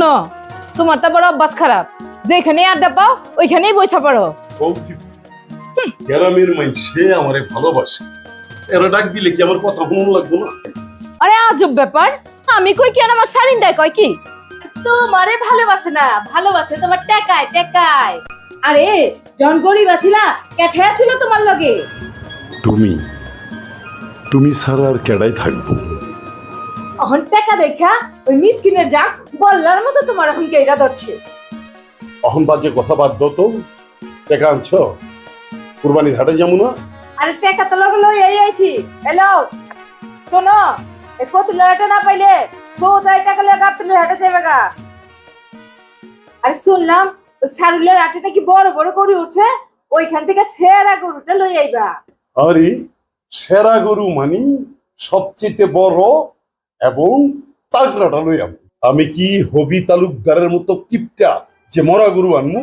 শোনো, তোমার তো বড় অভ্যাস খারাপ, যেখানে আড্ডা পাও ওইখানেই বসে পড়ো। গ্রামের মানুষে আমারে ভালোবাসে, এরা ডাক দিলে কি আমার কথা শুনুন লাগবে না? আরে আজব ব্যাপার, আমি কই কি আর আমার সারিন্দায় কয় কি? তোমারে ভালোবাসে না, ভালোবাসে তোমার টাকায় টাকায়। আরে জন গরিব আছিলা, কেঠে ছিল তোমার লগে। তুমি ছাড়া আর কেডাই থাকবো? এখন টাকা দেখা ওই মিসকিনের যাক বল্লার মতো তোমার এখন কেইটা ধরছে। এখন বাজে কথা বাদ দাও তো। টাকা আনছ? কুরবানির হাটে যাবো না? আরে টাকা তো লগে লই আইছি। হ্যালো শোনো, এই ফতুল্লাটা না পাইলে সোজাই টাকা লগে গাবতলের হাটে যাবে গা। আরে শুনলাম ওই সারুলের হাটে নাকি বড় বড় গরু উঠছে, ওইখান থেকে সেরা গরুটা লই আইবা। আরে সেরা গরু মানি সবচেয়ে বড় এবং তাগড়াটা লই আমি কি হবি তালুকদারের মতো কিপটা যে মরা গরু আনমু?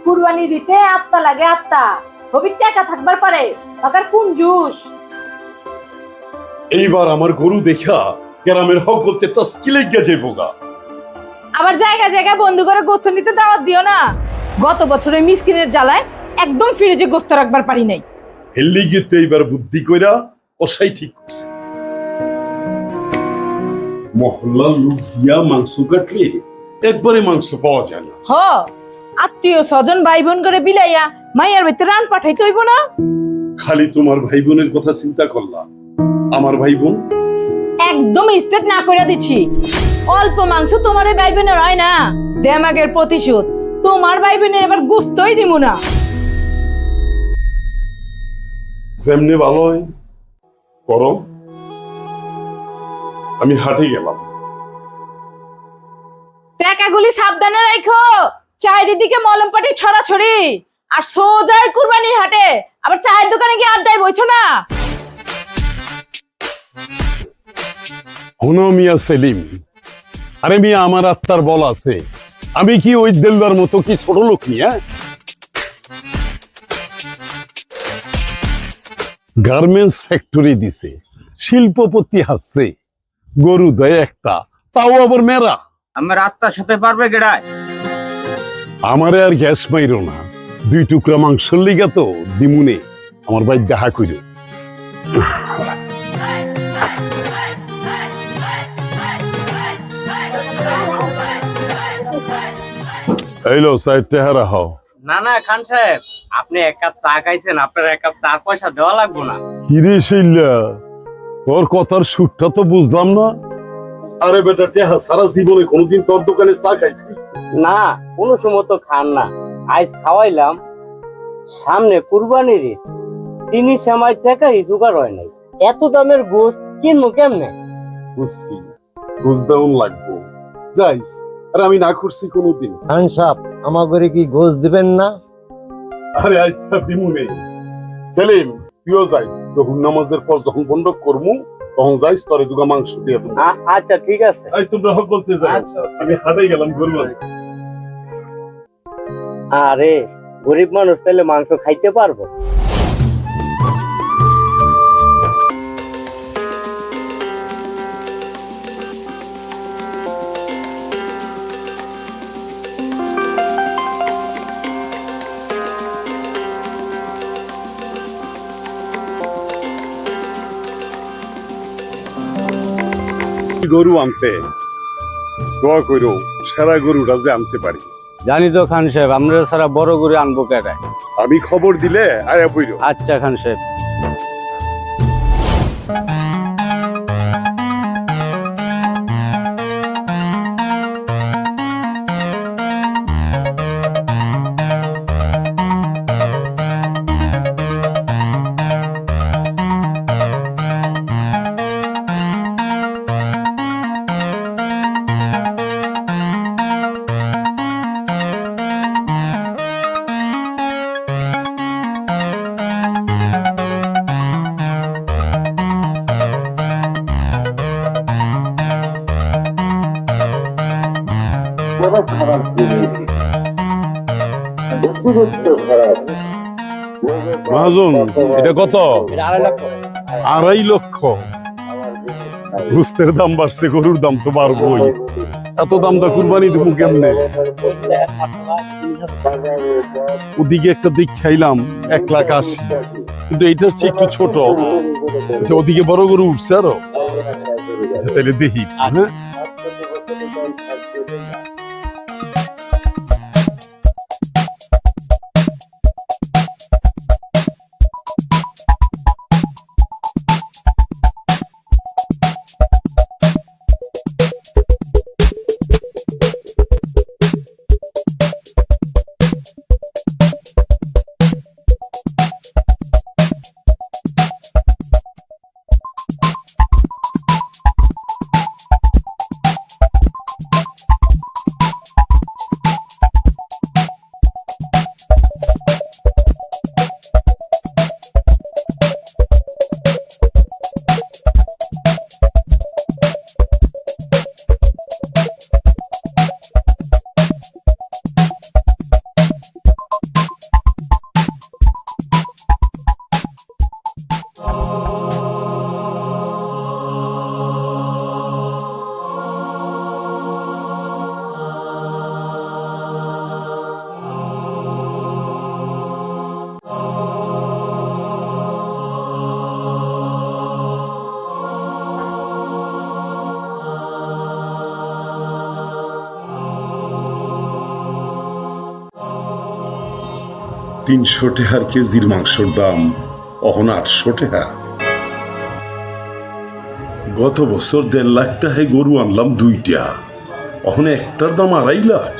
কুরবানি দিতে আত্মা লাগে আত্মা, হবি টাকা থাকবার পারে আকার কোন জুস। এইবার আমার গরু দেখা গ্রামের হক বলতে তস্কিলে গেছে বোগা। আবার জায়গা জায়গায় বন্ধু করে গোস্ত নিতে দাওয়াত দিও না। গত বছরে মিসকিনের জ্বালায় একদম ফ্রিজে গোস্ত রাখবার পারি নাই। হেললি গিয়ে এইবার বুদ্ধি কইরা কষাই ঠিক করছে। মহল্লার লোক গিয়া মাংস কাটলে একবারে মাংস পাওয়া যায় না। হ, আত্মীয় স্বজন ভাই বোন করে বিলাইয়া মাইয়ার ভিতরে রান পাঠাইতে হইব না? খালি তোমার ভাই বোনের কথা চিন্তা করলা, আমার ভাই বোন একদম স্টেট না কইরা দিছি। অল্প মাংস তোমার এই ভাই বোনের হয় না, দেমাগের প্রতিশোধ তোমার ভাই বোনের এবার গুস্তই দিব না। যেমনি ভালো হয় করো। আমি হাটে গেলাম। টাকাগুলি সাবধানে রাখো, চারিদিকে মলম পাটি ছড়াছড়ি। আর সোজাই কুরবানির হাটে আবার চায়ের দোকানে গিয়ে আড্ডায় বইছো না। হুনো মিয়া সেলিম, আরে মিয়া আমার আত্মার বল আছে, আমি কি ওই দেলদার মতো কি ছোট লোক নিয়ে? গার্মেন্টস ফ্যাক্টরি দিছে, শিল্পপতি হাসছে, গরু দেয় একটা, তাও আবার মেরা। আমার আত্মার সাথে পারবে গেড়ায়? আমারে আর গ্যাস মাইরো না, 2 টুকরা মাংসর লিগা তো দিমুনে, আমার ভাই দেখা কইরো। এইলো সাইডটা হারা হও। না না খান সাহেব, আপনি 1 কাপ চা খাইছেন, আপনার 1 কাপ চা পয়সা দেওয়া লাগবে না। কিরে শৈলা, তোর কথার সুরটা তো বুঝলাম না। আরে বেটা টেহা সারা জীবনে কোনোদিন তোর দোকানে চা খাইছি না, কোনো সময় তো খান না, আজ খাওয়াইলাম। সামনে কুরবানির ঈদ, তিনি সময় টাকারই জোগাড় হয় নাই, এত দামের গোশ কিনবো কেমনে? বুঝছি, বুঝদাউন লাগবো, যাইস। আরে আমি না করছি কোনোদিন। খান সাহেব, আমাকে কি গোশ দিবেন না? আরে আইসা দিমুনে। সেলিম, তুইও যাইস, যখন নামাজের পর যখন বন্ধ করমু তখন যাইস, তোরে দুগা মাংস দিয়ে দেবো। আচ্ছা ঠিক আছে। এই তোমরা হক বলতে যাই, আমি হাটে গেলাম গরু। আরে গরিব মানুষ তাহলে মাংস খাইতে পারবো? গরু আনতে দোয়া করো, সেরা গরুটা যে আনতে পারি। জানি তো খান সাহেব, আমরা সারা বড় করে আনবো কেটায়। আমি খবর দিলে আয়া বইরো। আচ্ছা খান সাহেব। মহাজন, এটা কত? 2.5 লক্ষ। 2.5 লক্ষ? গুস্তের দাম বাড়ছে, গরুর দাম তো বাড়বই। এত দাম দা কুরবানি দিব কেমনে? ওদিকে একটা দিক খাইলাম 1,80,000, কিন্তু এইটার চেয়ে একটু ছোট। আচ্ছা, ওদিকে বড় গরু উঠছে আরো। আচ্ছা তাহলে দেখি। হ্যাঁ, টাকার কেজির মাংসর দাম অহন 800 টাকা। গত বছর 1.5 লাখ টাকায় গরু আনলাম 2টা, অহন একটার দাম 2.5 লাখ।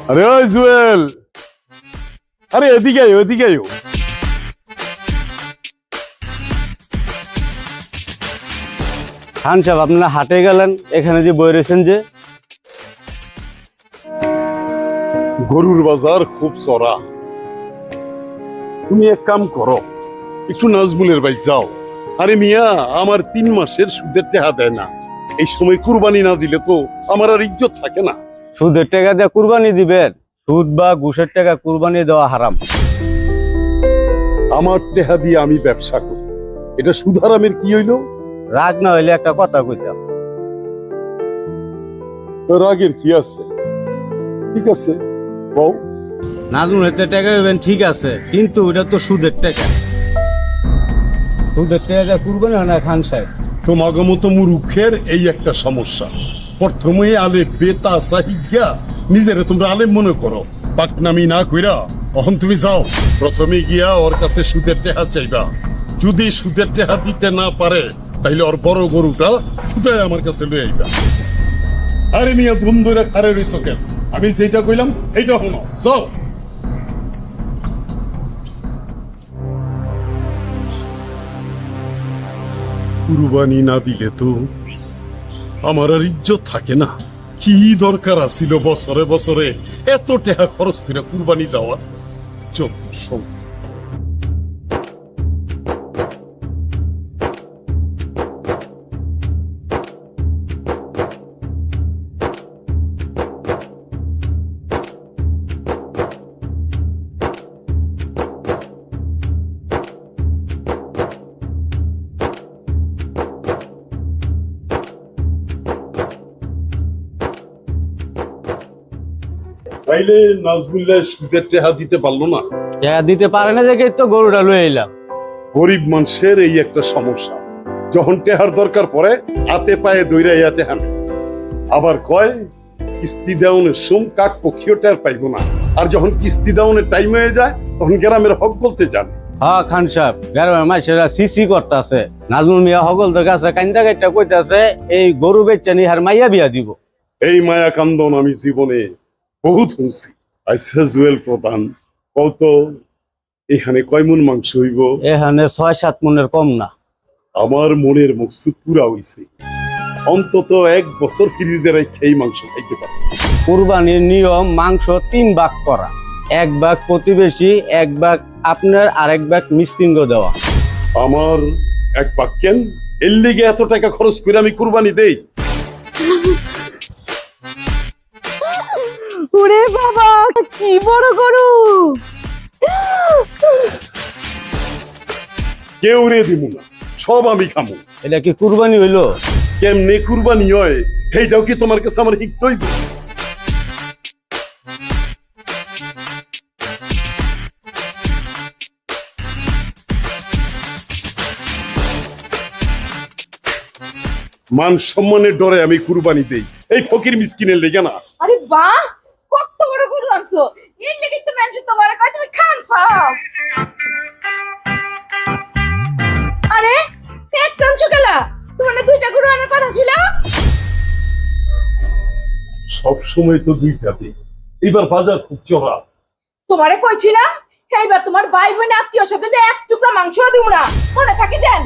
আরে ওই জুয়েল, আরে এদিকে আয়, এদিকে আয়। খান সাহেব, আপনারা হাটে গেলেন, এখানে যে বই রয়েছেন যে? গরুর বাজার খুব চড়া। তুমি এক কাম করো, একটু নাজমুলের বাড়ি যাও। আরে মিয়া, আমার 3 মাসের সুদের টাকা দেয় না। এই সময় কুরবানি না দিলে তো আমার আর ইজ্জত থাকে না। সুদের টাকা দিয়ে কুরবানি দিবেন? সুদ বা ঘুষের টাকা কুরবানি দেওয়া হারাম। আমার টাকা দিয়ে আমি ব্যবসা করি, এটা সুদ হারামের কি হইলো? রাগ না হইলে একটা কথা কইতাম। রাগের কি আছে? ঠিক আছে, বউ। নাজমুল হাতে টাকা দেবেন ঠিক আছে, কিন্তু ওটা তো সুদের টাকা। সুদের টাকা কুরবানি হয় না খান সাহেব। তোমাকে মতো মূর্খের এই একটা সমস্যা। প্রথমে আলে বেতা সাহিগা নিজেরে তোমরা আলেম মনে করো, পাকনামি না কইরা এখন তুমি যাও, প্রথমে গিয়া ওর কাছে সুদের টাকা চাইবা। যদি সুদের টাকা দিতে না পারে তাইলে ওর বড় গরুটা ছুটে আমার কাছে লয়ে আইবা। আরে মিয়া, ধুম ধরে খারে রইছো কেন? আমি যেটা কইলাম এইটা হলো, যাও। কুরবানি না দিলে তো আমার আর ইজ্জত থাকে না। কি দরকার আছিল বছরে বছরে এত টাকা খরচ করে কুরবানি দেওয়ার? চল শোন, তাইলে নাজমুল্লাহ সুদের টাকা দিতে পারলো না। টাকা দিতে পারে না দেখে তো গরুটা লয়ে এলাম। গরিব মানুষের এই একটা সমস্যা, যখন টেহার দরকার পড়ে হাতে পায়ে দইরা ইয়াতে হানে। আবার কয় কিস্তি দেওয়ানের সুম কাক পক্ষীয় টের পাইব না। আর যখন কিস্তি দেওয়ানের টাইম হয়ে যায় তখন গ্রামের হক বলতে যান। হ্যাঁ খান সাহেব, গ্রামের মানুষেরা সিসি করতেছে। নাজমুল মিয়া হগলদের কাছে কান্দা কাইটা কইতাছে এই গরু বেচা নিয়ে আর মাইয়া বিয়া দিব। এই মায়া কান্দন আমি জীবনে বহুত শুনছি। আচ্ছা জুয়েল প্রধান, কত এখানে কয় মন মাংস হইব? এখানে 6-7 মনের কম না। আমার মনের মকসুদ পুরা হইছে, অন্তত 1 বছর ফ্রিজে রেখে এই মাংস খাইতে পারি। কুরবানির নিয়ম মাংস 3 ভাগ করা, 1 ভাগ প্রতিবেশী, 1 ভাগ আপনার, আর 1 ভাগ মিসকিঙ্গ দেওয়া। আমার 1 ভাগ কেন? এর লিগে এত টাকা খরচ করে আমি কুরবানি দেই? ওরে বাবা কি বড় গরু! কেউ রে দিব না, সব আমি খামো। এটা কি কুরবানি হইলো? কেমনে কুরবানি হয় সেইটাও কি তোমার কাছে আমার শিখতে হইব? মান সম্মানের ডরে আমি কুরবানি দেই, এই ফকির মিসকিনের লেগে না। আরে বাহ, কত বড় গরু আনছো! এই লেগে তো মানুষ তোমার কয় তুমি খানছো। আরে এক কাঁচো গেলা, তোমার না দুইটা গরু আনার কথা ছিল? সব সময় তো দুইটাতে, এবার বাজার খুব চড়া। তোমারে কইছি না এইবার তোমার ভাই বোন আত্মীয় স্বজন এক টুকরা মাংস দিব না, মনে থাকে যেন।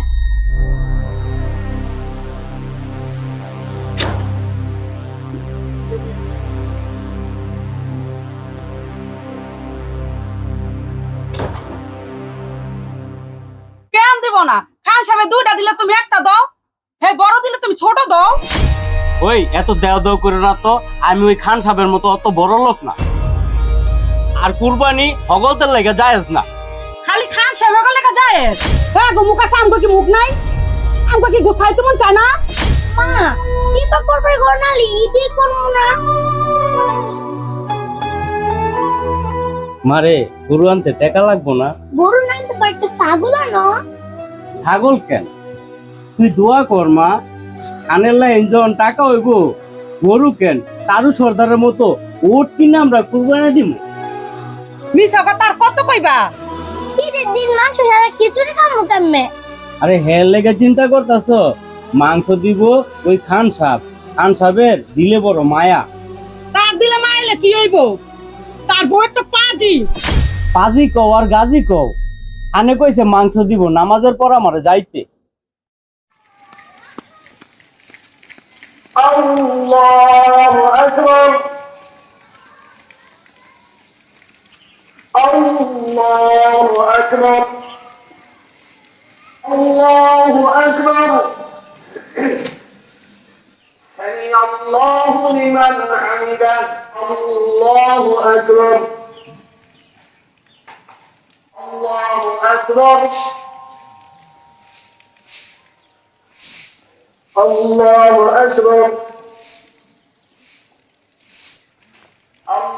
কেন দেব না? খান সাহেব দুইটা দিলে তুমি একটা দাও, হে বড় দিলে তুমি ছোট দাও। ওই এত দেও দেও করে না তো, আমি ওই খান সাহেবের মতো অত বড় লোক না। আর কুরবানি হগলদের লেগে জায়েজ না। খালি খান সাহেব লেখা যায়? হ্যাঁ গো, মুখ আছে, আমগো কি মুখ নাই? আমগো কি গোসাইতে মন চায় না? মা কি বা করবে গোনালি ইদি করব না। মারে গরু আনতে টাকা লাগবো না? গরু নাই তো একটা ছাগল আনো। ছাগল কেন? তুই দোয়া কর মা, খানের লাইন যখন টাকা হইব, গরু কেন তারু সর্দারের মতো ওট কিনে আমরা কুরবানি দিব। মিছা কথা আর কত কইবা? ঈদের দিন মাংস সারা খিচুড়ি খামু কেমনে? আরে হের লেগে চিন্তা করতেছ? মাংস দিব ওই খান সাহেবের দিলে বড় মায়া। তার দিলে মাইলে কি হইব? তার বউ একটা পাজি। পাজি কও আর গাজি কও, খানে কইছে মাংস দিব নামাজের পর আমারে যাইতে। الله أكبر الله أكبر الله أكبر سمع الله لمن حمده الله أكبر الله أكبر الله أكبر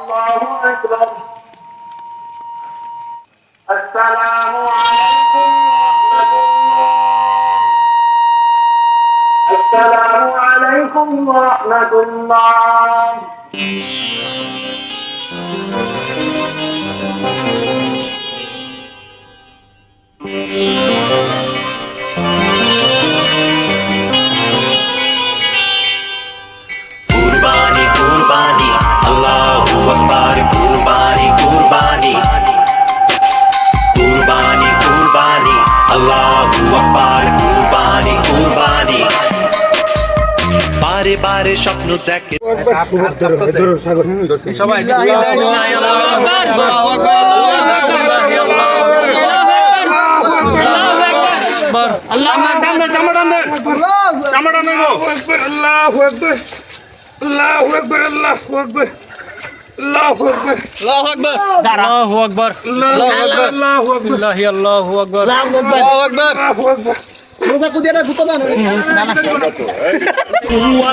الله أكبر السلام عليكم ورحمة الله السلام عليكم ورحمة الله कुर्बानी कुर्बानी अल्लाहु अकबर कुर्बानी कुर्बानी कुर्बानी कुर्बानी अल्लाहु अकबर कुर्बानी कुर्बानी बारे बारे স্বপ্ন দেখে সবাই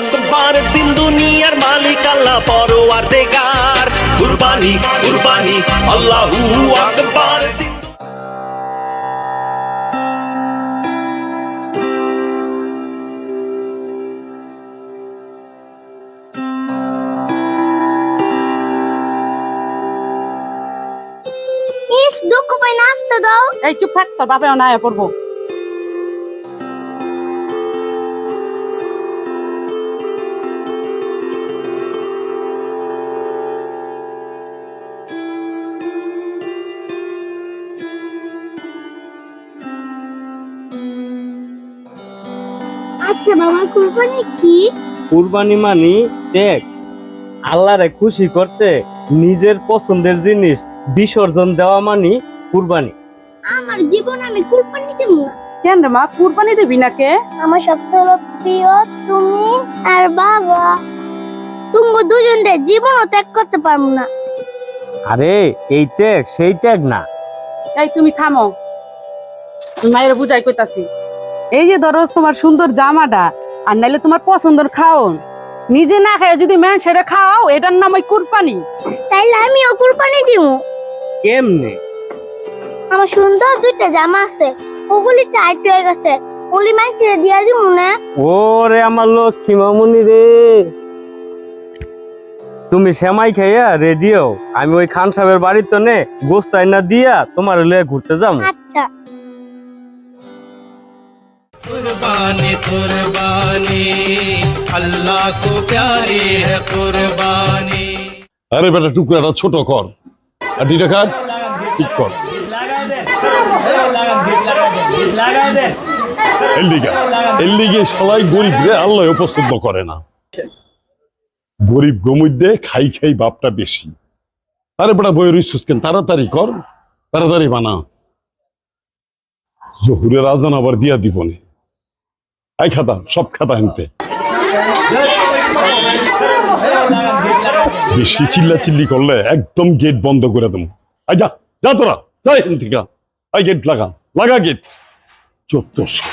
আকবার দিন দুনিয়ার মালিক আল্লাহ পরওয়ারদিগার কুরবানি কুরবানি আল্লাহু আকবার ইস দুঃখ পাই নাচতে দাও। এই চুপ থাক, তোর বাপে না আয়া পড়বো। আচ্ছা বাবা কুরবানি কি? কুরবানি মানি দেখ, আল্লাহরে খুশি করতে নিজের পছন্দের জিনিস বিসর্জন দেওয়া মানি কুরবানি। আমার জীবন আমি কুরবানি দেব না। কেন রে মা, কুরবানি দিবি না কে? আমার সবচেয়ে প্রিয় তুমি আর বাবা। তুমি দুজন রে জীবনও ত্যাগ করতে পারবো না। আরে এই ত্যাগ সেই ত্যাগ না। এই তুমি থামো, মায়ের বুঝাই কইতাছি। এই যে ধরো তোমার সুন্দর জামাটা আর নাইলে তোমার পছন্দের খাওন, নিজে না খায় যদি ম্যান সেটা খাও, এটার নাম ওই কুরবানি। তাইলে আমিও কুরবানি দিমু। কেমনে? আমার সুন্দর দুইটা জামা আছে, ওগুলি টাইট হয়ে গেছে, ওগুলি মাইকে দিয়া দিমু না। ওরে আমার লক্ষ্মী মামুনি রে, তুমি সেমাই খাইয়া রেডিও, আমি ওই খান সাহেবের বাড়ির তো নে গোস্ত আইনা দিয়া তোমার লয়ে ঘুরতে যাবো। আচ্ছা। कुर्बानी कुर्बानी अल्लाह को प्यारी है कुर्बानी। আরে বেটা টুকরাটা ছোট কর, আর দুইটা কাট ঠিক কর। এর লিগে সবাই গরিব রে আল্লাহ পছন্দ করে না। গরিব গমুদ্দে খাই খাই বাপটা বেশি। আরে বেটা বই রইছিস কেন, তাড়াতাড়ি কর, তাড়াতাড়ি বানা। জহুরের আজান আবার দিয়া দিব নে। আই খাতা, সব খাতা আনতে। বেশি চিল্লা চিল্লি করলে একদম গেট বন্ধ করে দেবো। আই যা যা, তোরা যা এখান থেকে। আই গেট লাগা, লাগা গেট। 1400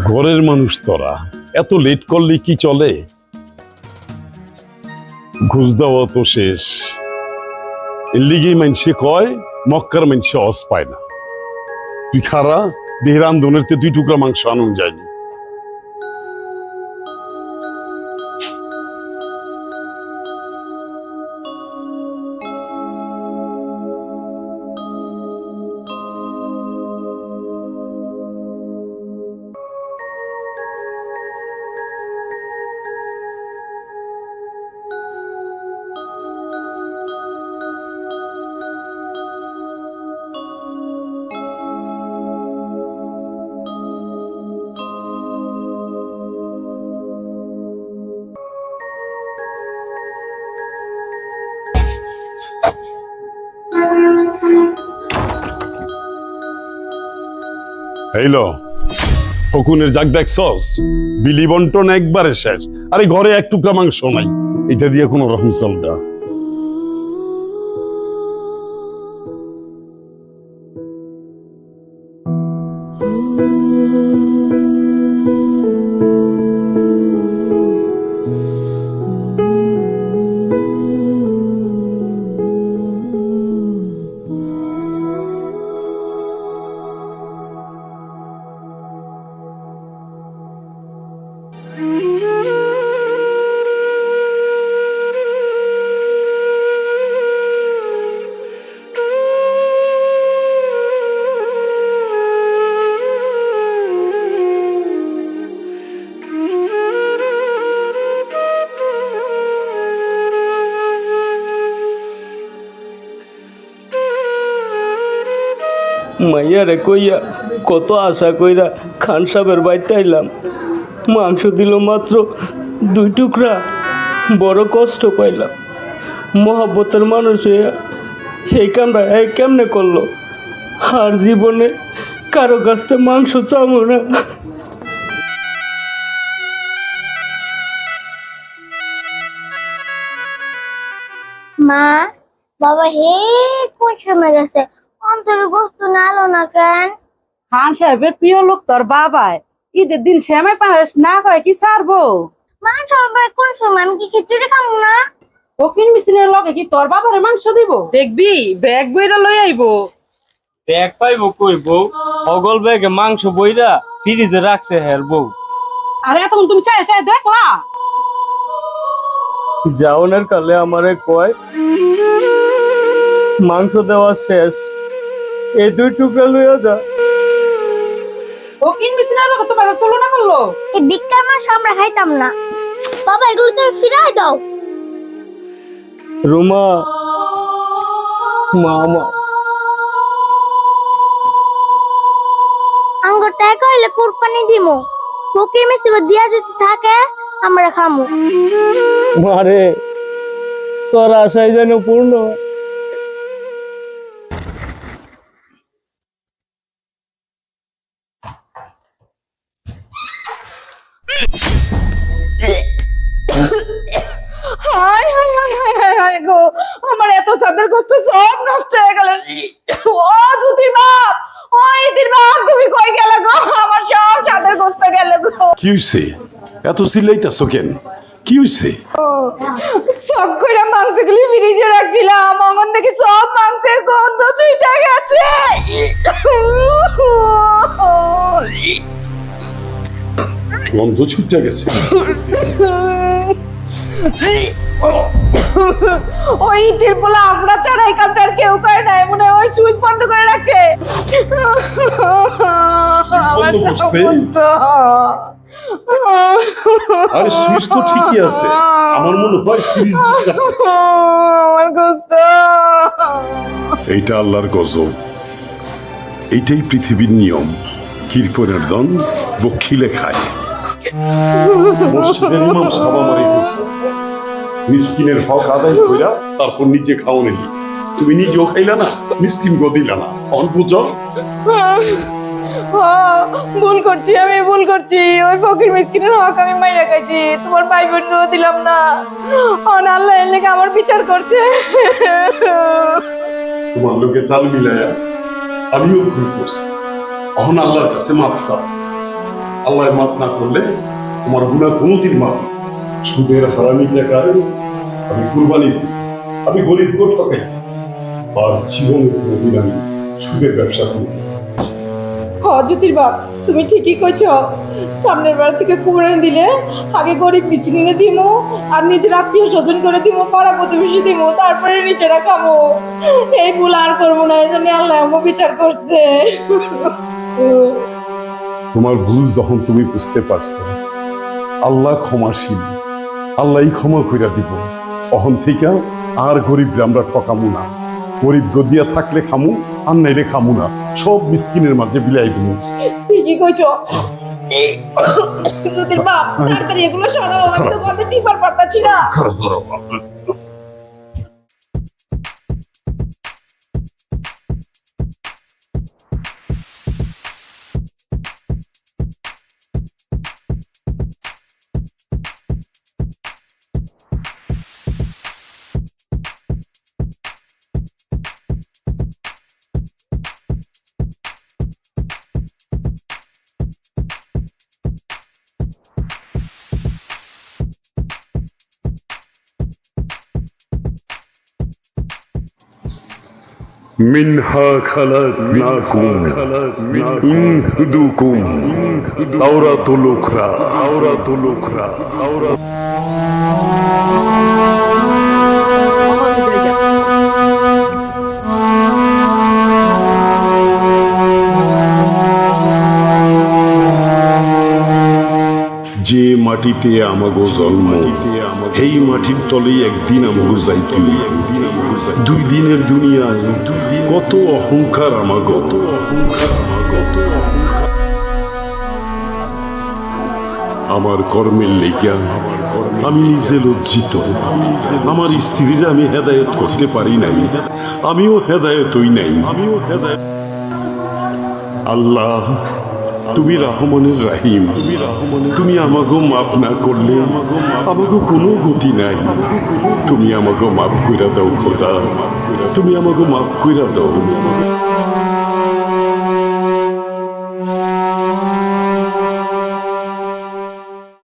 ঘরের মানুষ তোরা এত লেট করলে কি চলে? ঘুষ দেওয়া তো শেষ। এর লিগেই মানুষে কয় মক্কার মানুষে অস পায় না। তুই খারা দেহের আন্দোলনের 2 টুকরা মাংস আনুন যায়নি। হইলো ফকুনের জাগ দেখছস, বিলি বন্টন একবারে শেষ। আরে ঘরে 1 টুকরা মাংস নাই, এটা দিয়ে কোনো রকম চলবে না। মাইয়ারে কইয়া কত আশা কইরা খান সাহেবের বাড়িতে আইলাম, মাংস দিল মাত্র 2 টুকরা। বড় কষ্ট পাইলাম। মহব্বতের মানুষ হইয়া এই কামটা কেমনে করলো? আর জীবনে কারো কাছ থেকে মাংস চাবো না। মা বাবা হে কোন সময় গেছে, অন্তরে গোস্ত নালো না কেন? খান সাহেবের প্রিয় লোক তোর বাবাই, ঈদের দিন শ্যামাই পায়েস না হয় কি ছাড়বো? মাংস আবার কোন সময়? আমি কি খিচুড়ি খাবো না? ফকির মিসিনের লগে কি তোর বাবারে মাংস দিব? দেখবি ব্যাগ বইরা লই আইবো। ব্যাগ পাইবো কই বউ? অগল ব্যাগে মাংস বইরা ফ্রিজে রাখছে হের বউ। আরে তখন তুমি চাই চাই দেখলা? যাওনের কালে আমারে কয় মাংস দেওয়া শেষ, এই 2 টুকরা লইয়া যা। ফকির মিসিনের লগে তোমার তুলনা করলো? এই বিক্কার মাংস আমরা খাইতাম না। বাবা এগুলো তুমি ফিরাই দাও। রুমা মামা আঙ্গুর টাকা হইলে কুরবানি দিমু ফকির মিষ্টি দিয়া যদি থাকে আমরা খামু। মারে তোর আশাই যেন পূর্ণ হয়। হায় হায় হায় হায় হায় হায় গো, আমার এত সাদের গোস্ত সব নষ্ট হয়ে গেল। ও জুতির বাপ, ও ইতির বাপ, তুমি কই গেলে গো? আমার সব সাদের গোস্ত গেল গো। কি হইছে? এত চিল্লাইতাছো কেন? কি হইছে? সব করে মাংসগুলি ফ্রিজে রাখছিলাম, এখন দেখি সব মাংসের গন্ধ ছুটে গেছে। গন্ধ ছুটে গেছে। ওই ইতির বলে আমরা ছাড়া এই কামটা আর কেউ করে নাই, মনে হয় ওই সুইচ বন্ধ করে রাখছে। আমার বন্ধ সব করছে? গোস্ত। আরে সুইচ তো ঠিকই আছে, আমার মনে হয় ফ্রিজ ডিস্টার্ব আছে। আমার গোস্ত। এইটা আল্লাহর গজব, এইটাই পৃথিবীর নিয়ম। কীর্তনের দন বক্ষিলে খায়। মসজিদের ইমাম সাবা মারি কইছে, মিসকিনের হক আদায় কইরা তারপর নিজে খাও নাকি। তুমি নিজেও খাইলা না, মিসকিন গো দিলা না। অল্প ভুল করছি, আমি ভুল করছি। ওই ফকির মিসকিনের হক আমি মাইরা খাইছি, তোমার ভাই বোনকেও দিলাম না। আল্লাহ এর লেগে আমার বিচার করছে। তোমার লোকে তাল মিলায়া আমিও ভুল করছি। অহন আল্লাহর কাছে মাপ চাও। আল্লাহ মাপ না করলে তোমার গুনাহ কোনোদিন মাপ না। সুদের হারামি টাকায় আমি কুরবানি দিছি, আমি গরিবকে ঠকাইছি, আর জীবনে কোনোদিন আমি সুদের ব্যবসা করি না। জ্যোতির বাপ, তুমি ঠিকই কইছো। সামনের বার থেকে কুরবানি দিলে আগে গরিব মিসকিনে দিমু, আর নিজের আত্মীয় স্বজন করে দিমু, পাড়া প্রতিবেশী দিমু, তারপরে নিজেরা খামো। এই ভুল আর করবো না, এই জন্য আল্লাহ আমার বিচার করছে। তোমার ভুল যখন তুমি বুঝতে পারছো, আল্লাহ ক্ষমাশীল, আল্লাহই ক্ষমা কইরা দিব। অহন থেকে আর গরিবরা আমরা ঠকামু না। গরিব গদিয়া থাকলে খামু, আর নাইলে খামু না। সব মিসকিনের মাঝে বিলাই দিব। ঠিকই কইছো জ্যোতির বাপ, তাড়াতাড়ি এগুলো সরো, আমি তো গন্ধে টিপার পারতাছি না। মিনহা খালাকনাকুম ইনহুদুকুম তাওরাতুল উখরা যে মাটিতে আমাগো জন্ম, এই মাটির তলেই একদিন আমাগো যাইতে। দুই দিনের দুনিয়ায় কত অহংকার আমাগো। আমার কর্মের লেগা আমি নিজে লজ্জিত। আমার স্ত্রীরা আমি হেদায়েত করতে পারি নাই, আমিও হেদায়েত হই নাই। আল্লাহ, তুমি রহমানের রাহিম, তুমি আমাকে মাফ না করলে আমাকে কোনো গতি নাই। তুমি আমাকে মাফ কইরা দাও খোদা, তুমি আমাকে মাফ কইরা দাও।